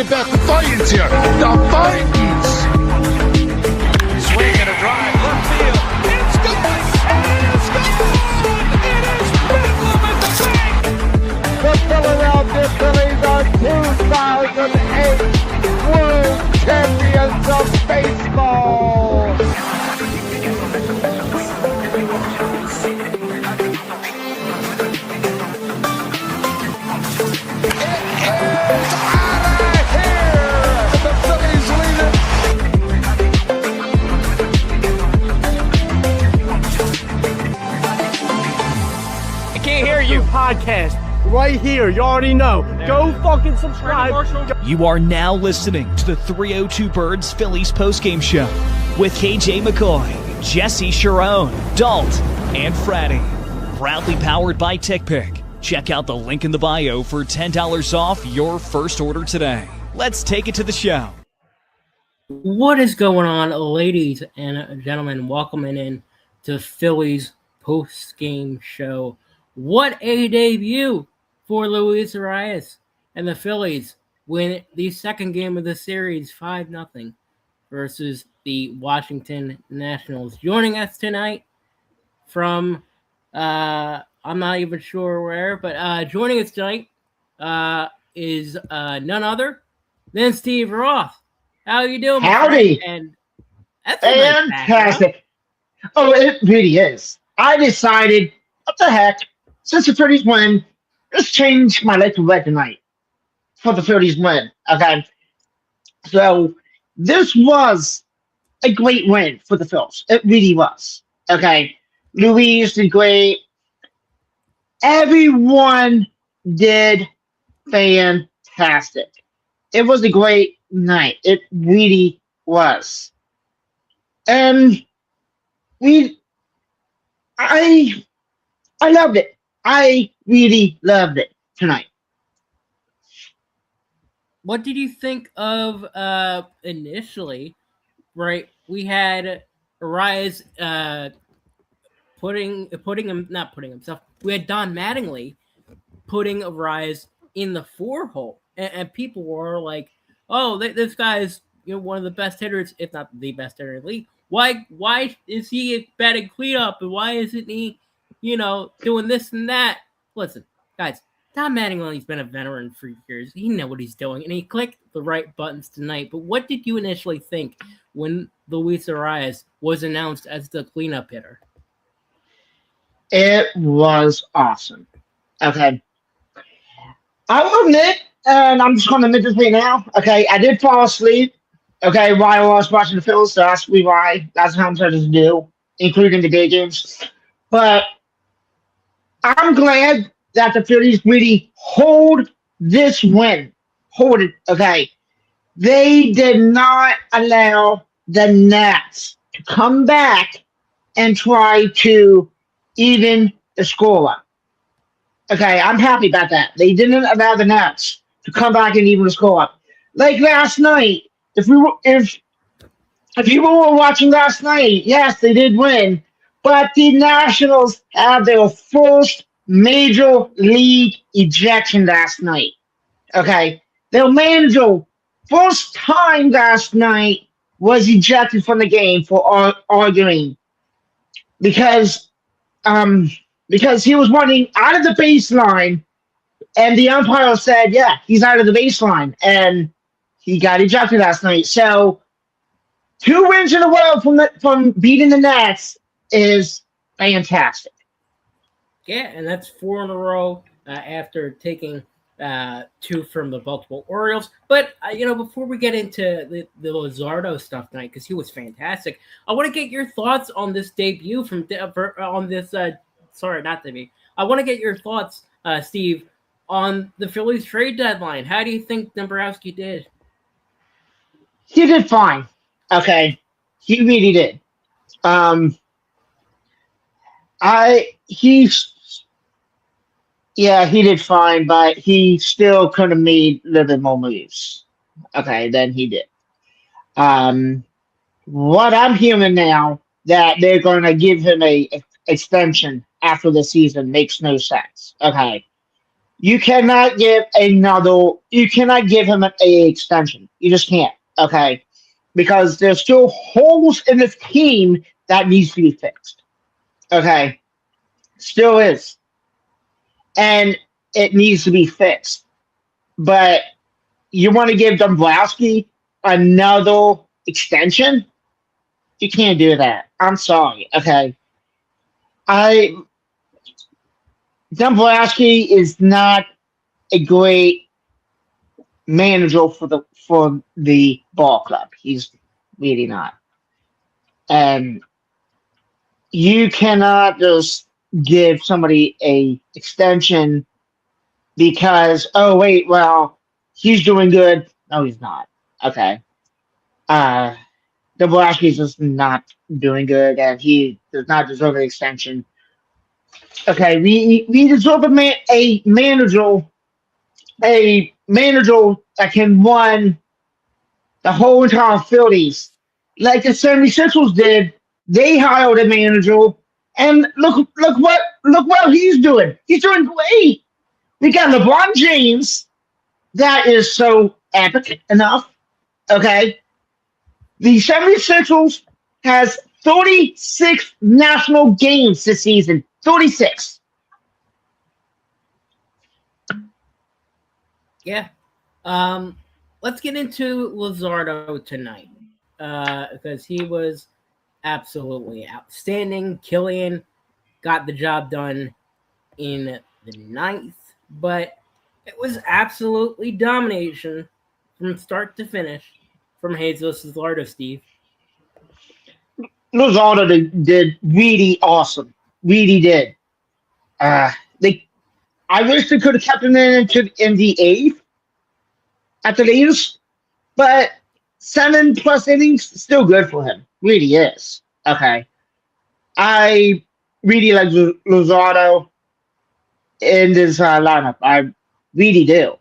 talking about the Titans here. The Titans. Swing and a drive, left field. It's gone. It's gone. It is Bedlam at the bank. The Philadelphia Phillies are 2008 World Champions of Baseball. Podcast right here. You already know. Go fucking subscribe. You are now listening to the 302 Birds Phillies postgame show with KJ McCoy, Jesse Sharon, Dalt, and Freddie. Proudly powered by TickPick. Check out the link in the bio for $10 off your first order today. Let's take it to the show. What is going on, ladies and gentlemen? Welcome in to Phillies postgame show. What a debut for Luis ARRAEZ, and the Phillies win the second game of the series 5-0 versus the Washington Nationals. Joining us tonight from, I'm not even sure where, but joining us tonight is none other than Steve Roth. How you doing? Howdy. And that's fantastic. Oh, it really is. I decided, what the heck? Since the Phillies win, let's change my life to red tonight for the Phillies win. Okay. So this was a great win for the Phillies. It really was. Okay. Luis did great. Everyone did fantastic. It was a great night. It really was. And I loved it. I really loved it tonight. What did you think of initially? Right, we had ARRAEZ putting him, not putting himself. We had Don Mattingly putting ARRAEZ in the 4-hole, and people were like, "Oh, this guy's one of the best hitters, if not the best hitter in the league. Why is he batting cleanup, and why isn't he?" doing this and that. Listen, guys, Don Mattingly's been a veteran for years. He knows what he's doing, and he clicked the right buttons tonight. But what did you initially think when Luis ARRAEZ was announced as the cleanup hitter? It was awesome. Okay. I will admit, and I'm just going to admit this right now, okay, I did fall asleep, okay, while I was watching the Phillies, so that's why. That's how I'm supposed to do, including the day games. But I'm glad that the Phillies really hold this win. Hold it, okay? They did not allow the Nats to come back and try to even the score up. Okay, I'm happy about that. They didn't allow the Nats to come back and even the score up. Like last night, if people were watching last night, yes, they did win. But the Nationals had their first major league ejection last night. Okay. Their manager, first time last night, was ejected from the game for arguing because he was running out of the baseline, and the umpire said, yeah, he's out of the baseline, and he got ejected last night. So 2 wins in a row from beating the Nats is fantastic. Yeah, and that's 4 in a row after taking 2 from the Baltimore Orioles. But, before we get into the Luzardo stuff tonight, because he was fantastic, I want to get your thoughts on this debut I want to get your thoughts, Steve, on the Phillies trade deadline. How do you think Dombrowski did? He did fine. Okay. He really did. He did fine, but he still could have made a little bit more moves. Okay, than he did. What I'm hearing now that they're going to give him a extension after the season makes no sense. Okay, You cannot give him an AA extension. You just can't. Okay. Because there's still holes in this team that needs to be fixed. Okay. Still is. And it needs to be fixed. But you want to give Dombrowski another extension? You can't do that. I'm sorry. Okay. Dombrowski is not a great manager for the ball club. He's really not. And you cannot just give somebody a extension because, oh wait, well, he's doing good. No, he's not. Okay. Dombrowski's just not doing good, and he does not deserve an extension. Okay, we deserve a manager that can run the whole entire Phillies, like the 76ers did. They hired a manager, and look what he's doing. He's doing great. We got LeBron James. That is so epic enough. Okay. The 76ers has 36 national games this season. 36. Yeah. Let's get into Luzardo tonight because he was absolutely outstanding. Killian got the job done in the 9th, but it was absolutely domination from start to finish from Jesus Luzardo, Steve. Luzardo did really awesome. Really did. I wish they could have kept him in the 8th at the least, but 7+ innings still good for him. Really is. Okay. I really like Luzardo in this lineup. I really do.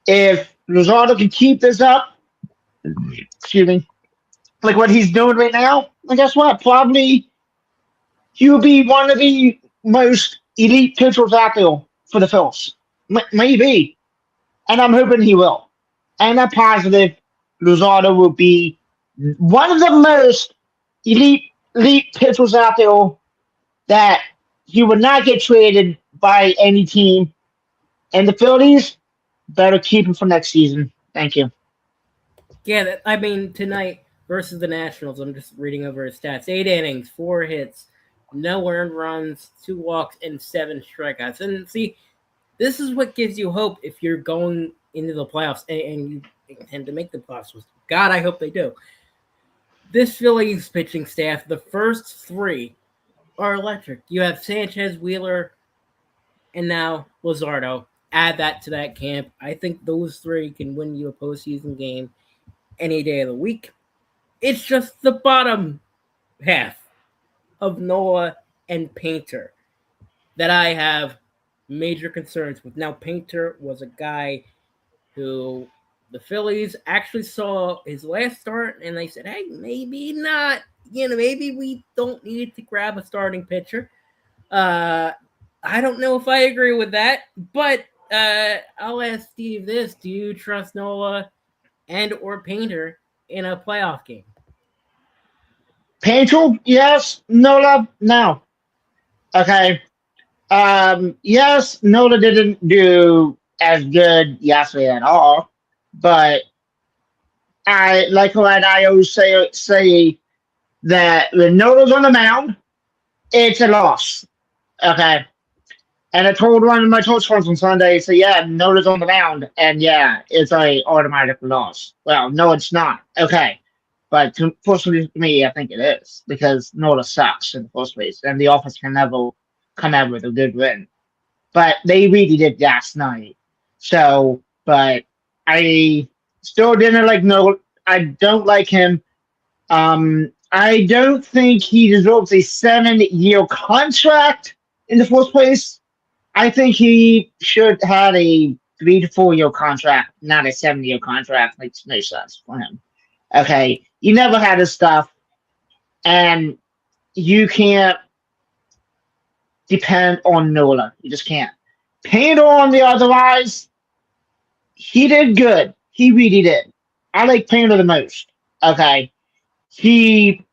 If Luzardo can keep this up, excuse me, like what he's doing right now, and guess what? Probably he will be one of the most elite pitchers out there for the Phillies. Maybe. And I'm hoping he will. And I'm positive Luzardo will be one of the most elite pitchers out there that he would not get traded by any team. And the Phillies better keep him for next season. Thank you. Yeah, tonight versus the Nationals, I'm just reading over his stats. 8 innings, 4 hits, no earned runs, 2 walks, and 7 strikeouts. And see, this is what gives you hope if you're going into the playoffs and you intend to make the playoffs. God, I hope they do. This Phillies pitching staff, the first 3 are electric. You have Sanchez, Wheeler, and now Luzardo. Add that to that camp. I think those 3 can win you a postseason game any day of the week. It's just the bottom half of Nola and Painter that I have major concerns with. Now, Painter was a guy who the Phillies actually saw his last start, and they said, hey, maybe not. Maybe we don't need to grab a starting pitcher. I don't know if I agree with that, but I'll ask Steve this. Do you trust Nola and or Painter in a playoff game? Painter, yes. Nola, no. Okay. Yes, Nola didn't do as good yesterday at all, but I like what I always say that when Nola's on the mound, it's a loss. Okay. And I told one of my coach friends on Sunday, so yeah, Nola's on the mound, and yeah, it's an automatic loss. Well, no, it's not. Okay. But fortunately for me, I think it is, because Nola sucks in the first place, and the offense can never come out with a good win. But they really did last night. So, but I still didn't like Nola. I don't like him. I don't think he deserves a 7-year contract in the first place. I think he should have a 3 to 4 year contract, not a 7-year contract. Makes no sense for him. Okay, you never had his stuff, and you can't depend on Nola. You just can't. Painter on the otherwise, he did good. He really did. I like Painter the most. Okay. He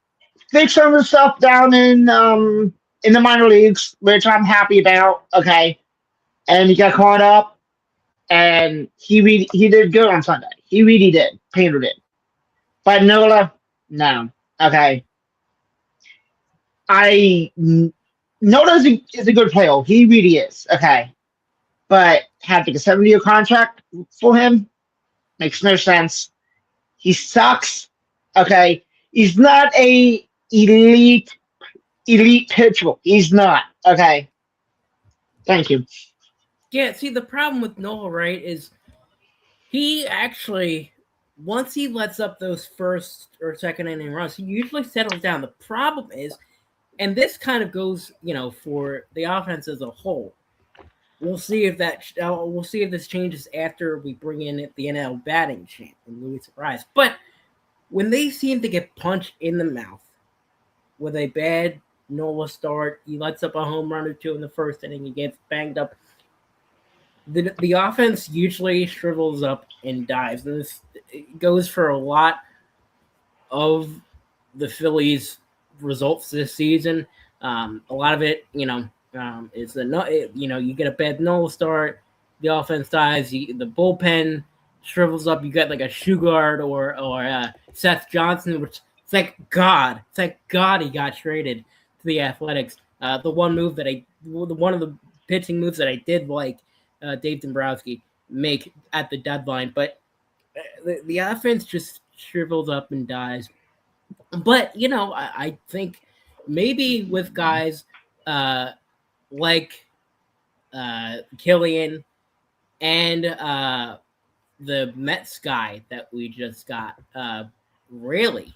fixed some of the stuff down in the minor leagues, which I'm happy about. Okay. And he got caught up and he did good on Sunday. He really did. Painter did. But Nola, no. Okay. Nola is a good player. He really is. Okay. But having a 7-year contract for him makes no sense. He sucks. Okay. He's not a elite pitcher. He's not. Okay. Thank you. Yeah, see, the problem with Noah, right, is he actually, once he lets up those first or second inning runs, he usually settles down. The problem is, and this kind of goes, for the offense as a whole. We'll see if this changes after we bring in the NL batting champ and Luis Arraez. But when they seem to get punched in the mouth with a bad Nola start, he lets up a home run or two in the first inning, he gets banged up. The offense usually shrivels up and dives. And this goes for a lot of the Phillies' results this season. A lot of it, is you get a bad Nola start, the offense dies, the bullpen shrivels up. You get like a Shugart or Seth Johnson, which thank God he got traded to the Athletics. One of the pitching moves that I did like Dave Dombrowski make at the deadline, but the offense just shrivels up and dies. But I think maybe with guys like Killian and the Mets guy that we just got, really,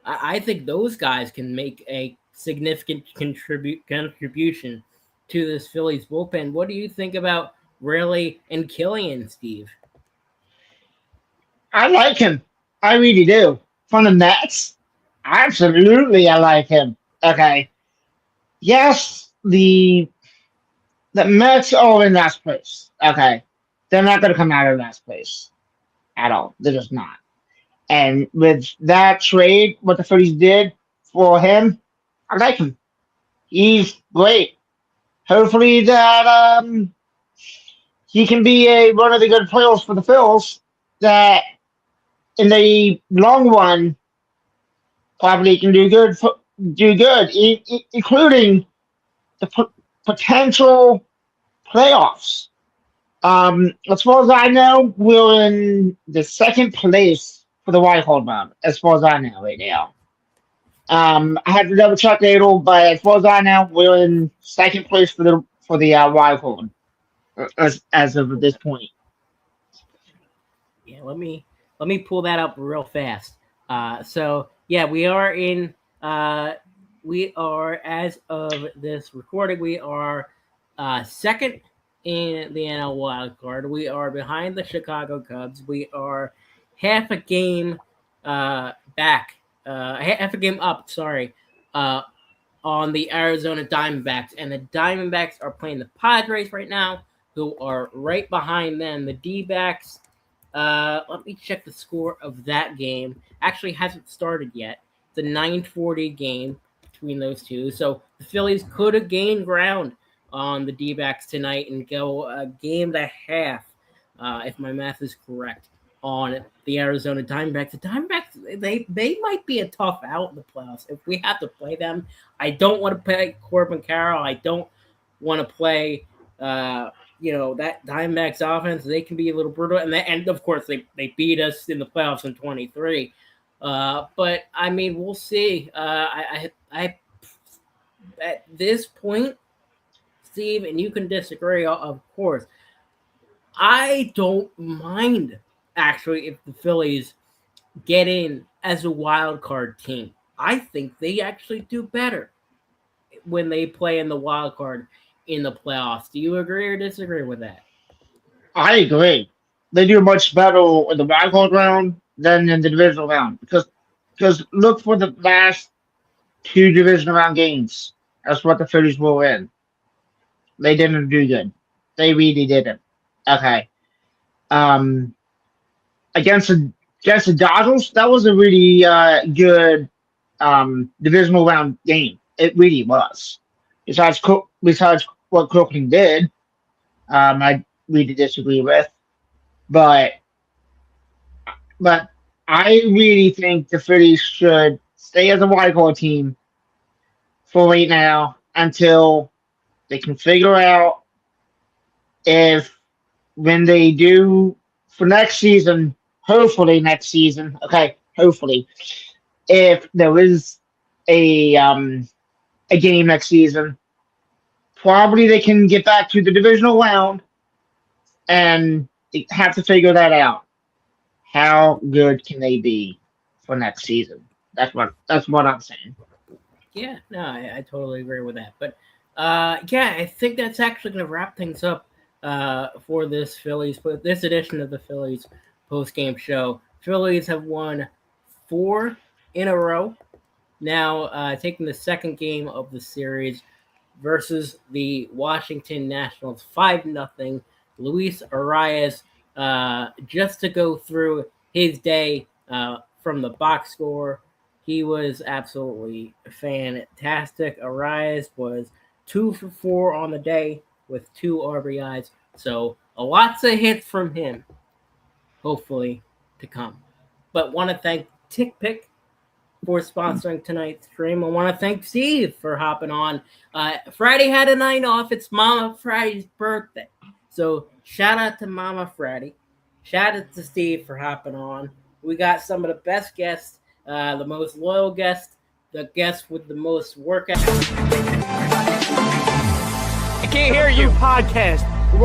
I think those guys can make a significant contribution to this Phillies bullpen. What do you think about Raleigh and Killian, Steve? I like him. I really do. From the Mets, absolutely, I like him. Okay. Yes, the Mets are in last place. Okay. They're not going to come out of last place at all. They're just not. And with that trade, what the Phillies did for him, I like him. He's great. Hopefully that he can be one of the good players for the Phils that in the long run probably can do good, including the potential playoffs. As far as I know, we're in the second place for the wild card round, as far as I know right now. I have to double check later, but as far as I know, we're in second place for the wild card as of this point. Yeah, let me pull that up real fast. So yeah, we are as of this recording, we are second in the NL wild card. We are behind the Chicago Cubs. We are half a game back. Half a game up, on the Arizona Diamondbacks. And the Diamondbacks are playing the Padres right now, who are right behind them. The D-backs, let me check the score of that game. Actually hasn't started yet. It's a 9:40 game between those two. So the Phillies could have gained ground on the D-backs tonight and go a game and a half, if my math is correct, on the Arizona Diamondbacks. The Diamondbacks, they might be a tough out in the playoffs. If we have to play them, I don't want to play Corbin Carroll. I don't want to play, that Diamondbacks offense. They can be a little brutal. And of course, they beat us in the playoffs in 23. But, I mean, we'll see. I at this point, Steve, and you can disagree, of course, I don't mind actually if the Phillies get in as a wild card team. I think they actually do better when they play in the wild card in the playoffs. Do you agree or disagree with that? I agree. They do much better in the wild card round than in the divisional round because look for the last two divisional round games. That's what the Phillies were in. They didn't do good. They really didn't. Okay. Against the Dodgers, that was a really good divisional round game. It really was. Besides what Crooklyn did, I really disagree with. But I really think the Phillies should stay as a wild card team for right now until they can figure out if when they do for next season, hopefully next season, okay, hopefully, if there is a game next season, probably they can get back to the divisional round and they have to figure that out. How good can they be for next season? That's what I'm saying. Yeah, no, I totally agree with that. But yeah, I think that's actually going to wrap things up for this edition of the Phillies post-game show. Phillies have won 4 in a row. Now taking the second game of the series versus the Washington Nationals, 5-0. Luis ARRAEZ, just to go through his day from the box score, he was absolutely fantastic. ARRAEZ was 2 for 4 on the day with 2 RBIs. So lots of hits from him, hopefully, to come. But want to thank TickPick for sponsoring tonight's stream. I want to thank Steve for hopping on. Friday had a night off. It's Mama Friday's birthday. So shout out to Mama Friday. Shout out to Steve for hopping on. We got some of the best guests, the most loyal guests, the guests with the most workout. I can't hear you. Podcast.